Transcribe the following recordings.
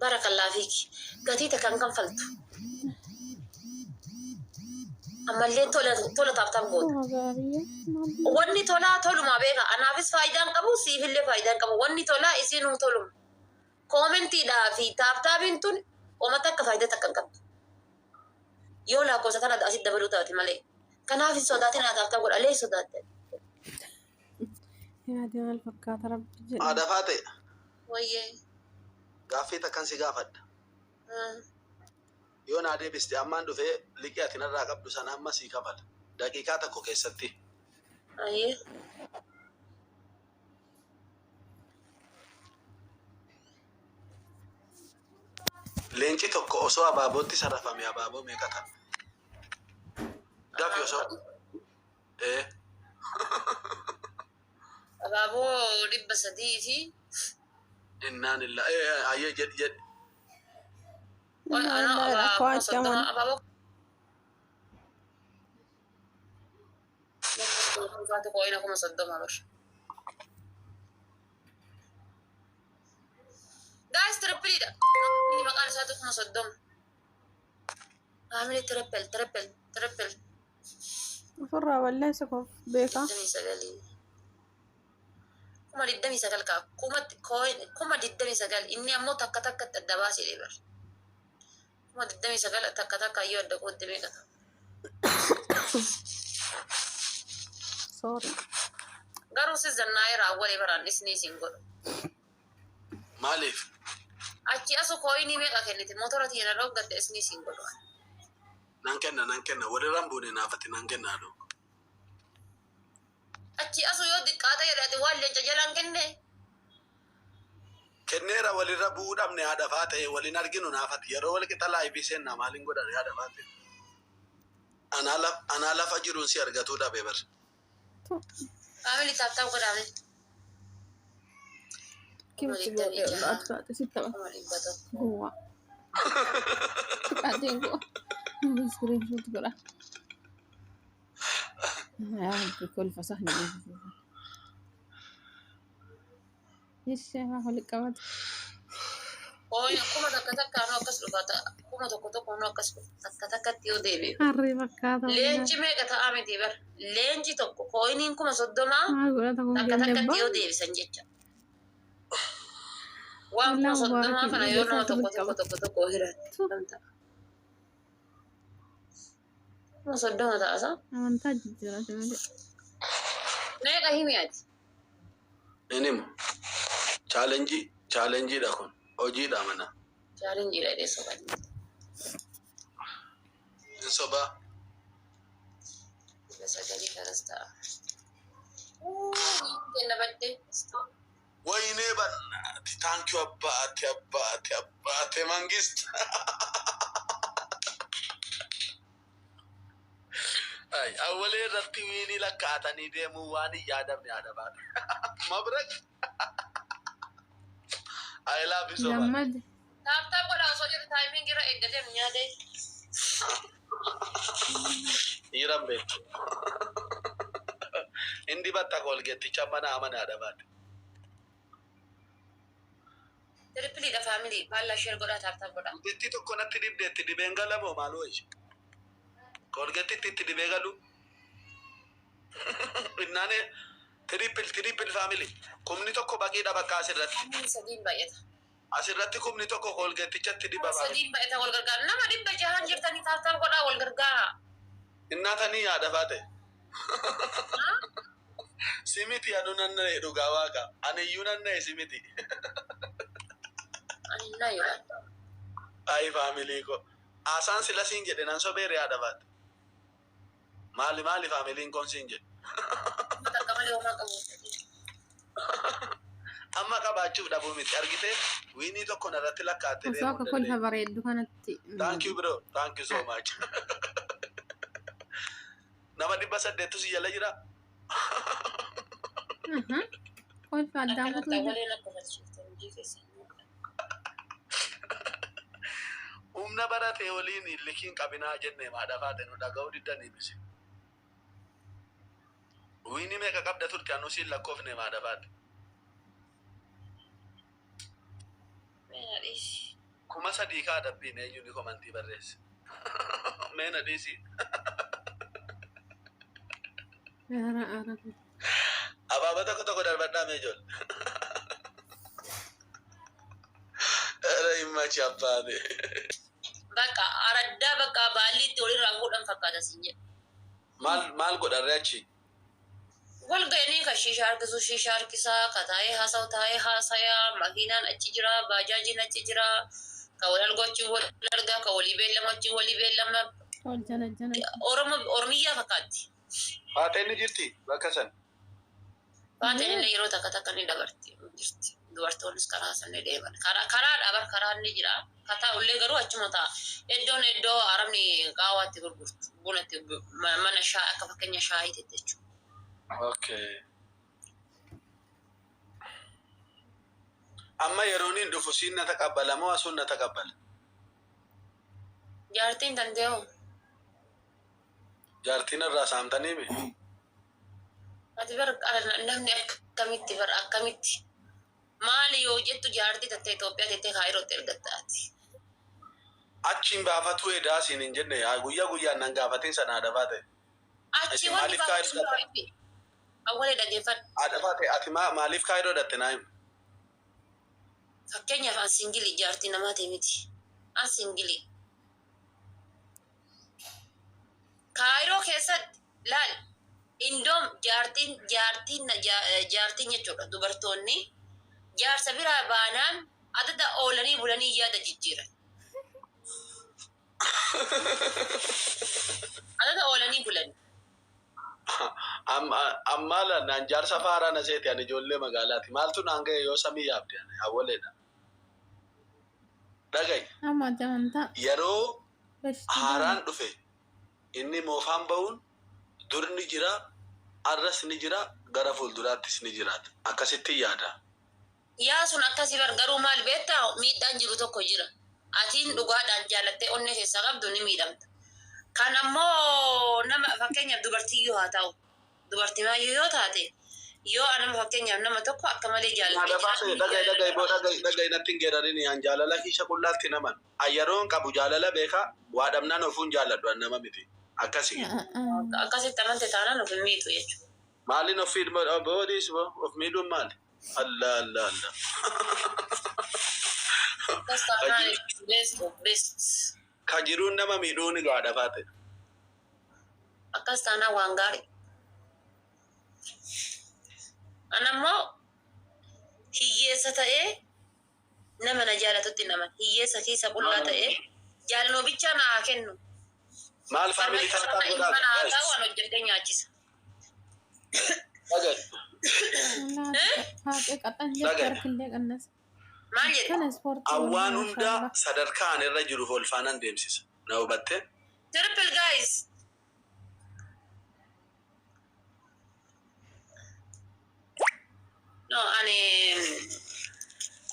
barakallahu fiki gatii takkan kan faltu ammallee tola taaftaaf goota wanni tolaa toluma beeka anaafis faayidaan qabu siifillee faayidaan qabu wanni tolaa isinuu toluma koomentiidhaa fi taaftaabiin tun omata akka faayidaa takkan qabdu yoo lakkoofsa kana asit dabaluu taate malee kanaaf hin sodaatin taaftaaf godha lee sodaatte yaadii maal fakkaata rabbi jedhe adafaa ta'e wayyee gaaffii takkan si gaafadha yoo naa deebiste ammaan dhufee liqii ati narraa qabdu sana amma sii kafala daqiiqaa tokko keessatti ayyee leenci tokko osoo abaabootti sarrafame abaaboo meeqa ta'a? Dafii osoo abaaboo 300 fi innaan illa ayyee jedhi abaaboo koina kuma 30 bar guys triple da ini makan satu kuma 30 amri triple ofirraa balleessa koof beekaa kuma 29 ka kuma 29 inni ammoo takka adda baasee bar kuma 29 takka yoo adda qoodde meeqa ta'a sorry garuu si zannaa raawwalee baraan isni isin godhu maaliif achi asu koyinii meeqa kennite motora tiina dhoggatte isni isin godhu nan kenna walirraan buune naafatti nan kenna adoo achi asu yoo diqqaata jedhate waan leenca jalaan kenneera walirra bu'uu dhabne haadhafaa ta'e waliin arginu naafatti yeroo wal qixa laayifii seennaa maaliin godhane haadhafaa ta'e anaa lafa jiruun si argatuu dhabe bar family taaftaa godhame kimchi godhe baate sittaba huwa adengo screenshot godha بكل فصح يشها هو القمت kuma takka no kas dhufata kuma tokko no kas takka tiyo deebe harri fakkaata leenci meeqa ta'a miti bar leenci tokko koyiniin kuma 30 takka tiyo deebisan jecha waan kuma 30 kana yoo nama tokko hiratu Soddoma ta'a sa? amantaa jijjiirraa jira meeqa himiyaati? Inimu chaalenjiidha kun hojiidha mana chaalenjiidha dheessa kan hin sobaa sagalii kanas ta'a kenna badde waynee bannaati taankii abbaate mangist ay awwalee irratti wiinii lakkaatanii deemuu waan hin yaadamne haadhabaadha mabrak I love you so much. gammad taaftaa godha osoo jirtu taayimiin irra eeggatee nyaate Hiram beektu indi batta kolgetticha mana amana haadhabaadha tripliidha faamilii baallaa sheer godhaa taaftaa godha itti tokko natti dibdeetti dibeen galamoo maaloo ishi kolgettitti itti dibee galu innaane triple family kumni tokko baqiidha bakka asirratti sadiin baay'ata asirratti kumni tokko kolgettichatti dibaba sadiin baay'ata wal gargaara nama 600 jirtanii taaftaa godhaa wal gargaara innaatanii haadhafaa ta'e simiti anu nannae dhugaa waaqa aniyyuu nannae simiti anna yoo ay family ko asaan sila siin jedhe nan sobeere haadhafaat maali familiin kon siin jedhe takka malee homaa qabu amma qabaachuuf dhabuu miti argite wiinii tokko narratti lakkaatte osoo akka kolfa bareeddu kanatti thank you bro thank you so much nama 800 si jala jira kolfa addaan kutuu waliin akka barsiifte hojii keessa humna baratee waliin likiin qabinaa jenne maadhafaate nu dhaga'uu diddanii bisi wiinii meeqa qabda turte anu siin lakkoofne maadhafaate صديقة دبين يجوني كومنتي بريس مين أديسي أبا بدك تقول البرنامج جول ما شافاني بقى أردا بقى بالي تولي رانغو دم فكاتا سينج مال قد الرأتي والغني كشيشار كسو شيشار كسا كتاي هاسا وتاي هاسا يا مكينان أتجرا باجاجين أتجرا كولال غوتشي ولرغا كولي بيلما غوتشي ولي بيلما أورمية فكاتي فاتني جرتي بكسن فاتني اللي يرو تكتكني دبرتي dubartoonnis karaa sanne deeman karaa dhabar karaan ni jira kataa ullee garuu achuma ta'a iddoo arabni qaawwaatti gurgurtu bunatti mana shaayii akka fakkeenya shaayii jechuudha. Okay. Amma yeroon hin dhufu siin na taqabbala moo asuun na taqabbala? Jaartiin dandee'u. Jaartiin irraa saamtanii mi? Ati namni akkamitti maali yoo jettu jaartii tattee Itoophiyaa tettee Kaayirootti ergattaati. Achiin baafatu edaa siin hin jenne guyyaa guyyaan nan gaafatiin sana adabaa ta'e. Achi wanti baafatu awwalee dhageeffadhu. Adabaa ta'e ati maaliif Kaayiroo dhatte naa himu? Fakkeenyaaf an singilii jaartii namaa ta'e miti. An singilii. Kaayiroo keessatti laal indoom jaartiin jechuudha dubartoonni. Jaarsa biraa baanaan adda oolanii bulanii yaada jijjiiran. Adda oolanii bulan. Amma naan jaarsa faaraa na seeti ani ijoollee magaalaati. Maaltu naan ga'e yoo samii yaabde awwaleedha. Dhaga'i. Yeroo haaraan dhufe inni moofaan ba'uun dur ni jira, arras ni jira, gara fuulduraattis ni jiraata. Akkasitti yaada. Yaa sun akkasii garuu maal beektaa miidhaan jiru tokko jira. Atiin dhugaadhaan jaalattee onnee keessaa qabdu ni miidhamta. Kan ammoo nama fakkeenyaaf dubartii yoo haa ta'u dubartii maayyoo yoo taate yoo anama fakkeenyaaf nama tokko akka malee jaalattee. Dhaga'i natti hin geerarin yaan jaalala kiisha qullaatti naman. Ayyaroon qabu jaalala beekaa waa dhabnaan ofuun jaaladhu an nama miti. Akkasii. Akkasitti amante taanaan of hin miidhu jechuudha. Maaliin of boodiis of miidhuun maali? Allah. Best. Kajiruun nama miidhuun gaa dhafaate. Akkas taanaa waan gaarii. Anammoo hiyyeessa ta'ee nama na jaalatutti nama hiyyeessa keessa qullaa ta'ee jaalanoo bichaa na haa kennu. Maal faamilii taasisaa godhaa? Mana haa ta'u waan hojjetee nyaachisa. Maal jedhe? Awwaan hunda sadarkaan irra jiru holfaanaan deemsisa. Na hubattee? Triple guys. No,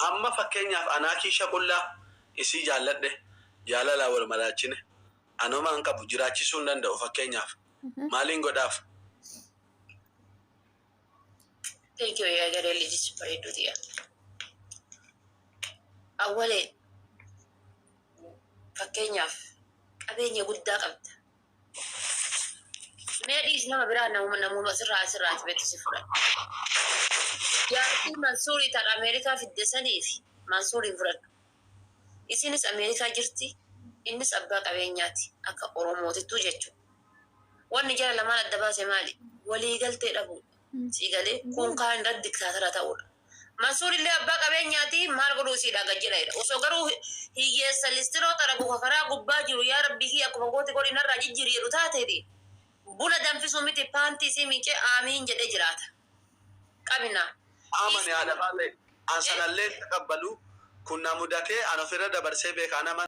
amma fakkeenyaaf anaa kiisha qullaa isii jaalladhe jaalala wal maraachine anumaan qabu jiraachisuu hin danda'u fakkeenyaaf maaliin godhaaf? Thank you, yeah, get a legit paredo dia. Awwaleen fakkeenyaaf qabeenya guddaa qabda. Meedhiis nama biraa namuma sirraati beektu si fudhata. Jaartii Mansuurii tan Ameerikaa fidde saniif Mansuuriin fudhadhu. Isinis Ameerikaa jirti, innis abbaa qabeenyaati akka Oromootittuu jechuudha. Wanni jala lamaan adda baase maali? Waliigaltee dhabuudha. Siigalee kun kaan irratti diktaatara ta'uudha. Mansuurillee abbaa qabeenyaati maal godhuu siidhaa gajjiraadha. Osoo garuu hiyyeessa listiroo xarabu karaa gubbaa jiru yaa rabbii kiyya akkuma gooti godhinarraa jijjiiriidhu taateeti. Buna danfisuu miti paantii isii miicee aamiin jedhee jiraata. Qabinaa. Amani haadha baatee ansanallee taqabbalu kun na mudatee an ofirra dabarsee beekaa nama